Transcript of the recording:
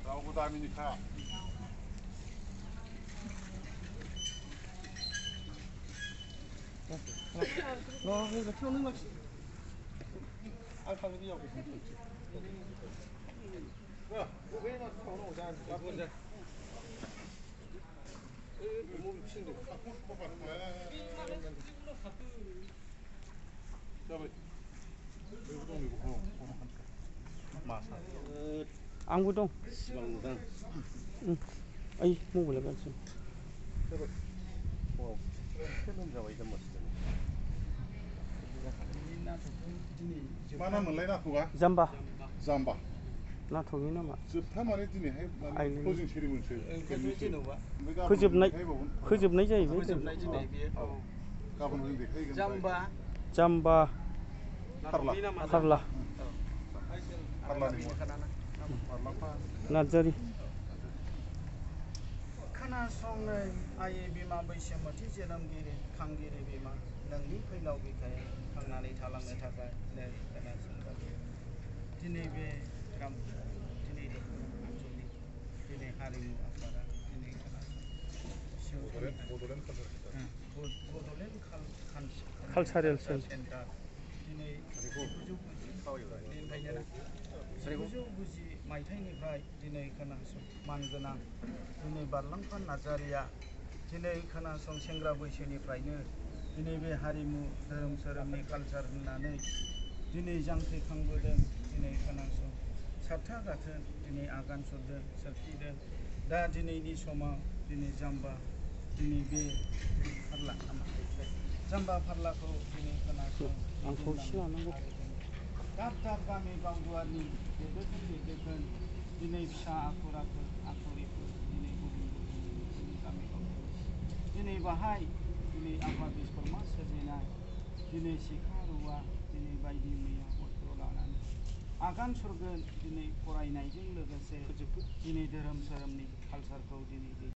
라고 다미니카. 너 이거 태우는 거지? 알파벳이 여기 있어. 야, 왜 나 태우는 거지? 이거 몸이 친데. Ang 응. 아이, 뭐 몰라 갔어. Mana मोनलाय नाखौबा? 잠바. जाम्बा. 나 थगि नामा? जोबथा माने दिनैहाय माने क्लोजिं सेरिमनिसो फोजोबनाय जाहैबाय फोजोबनाय दिनै बेयो गाबोन जों देखायगोन जाम्बा जाम्बा फारला नार्जारि खोनासंनाय आइ बिमा बैसोमुथि जोनोमगिरि खांगिरि बिमा नोंनि फैलाव बिखायाव थांनानै थालांनो थाखाय नै खोनासंबाय दिनै बे दिनै आनसलिक दिनै हारिमु आफादा दिनै बड'लेण्ड कालचारेल सेन्टार दिनै 1990 मायथाइनिफ्राय दिनै खोनासं मानगोनां दिनै बारलांफा नार्जारिया दिनै खोनासं सेंग्रा बैसोनिफ्रायनो दिनै बे हारिमु धोरोम सोरोमनि कालचार होननानै दिनै जांख्रिखांबोदों दिनै खोनासं सारथा गाथोन दिनै आगान सुरदों सोरखिदों दा दिनैनि समाव दिनै जाम्बा दिनै बे फारला जाम्बा फारलाखौ दिनै खोनासं आंखौ एसे लानांगौ दाब दाब गामि गावदुवारनि दैदेन दिनै फिसा आखुरिफोर दिनै गुबुन गुबुन गामि गावदुवार दिनै बाहाय दिनै आफा बिश्वकर्मा सोरजिनाय दिनै सिखा रुवा दिनै बायदि मैया अस्त्र लानानै आगान सुरगोन दिनै फरायनायजों लोगोसे दिनै धोरोम सोरोमनि कालचारखौ दिनै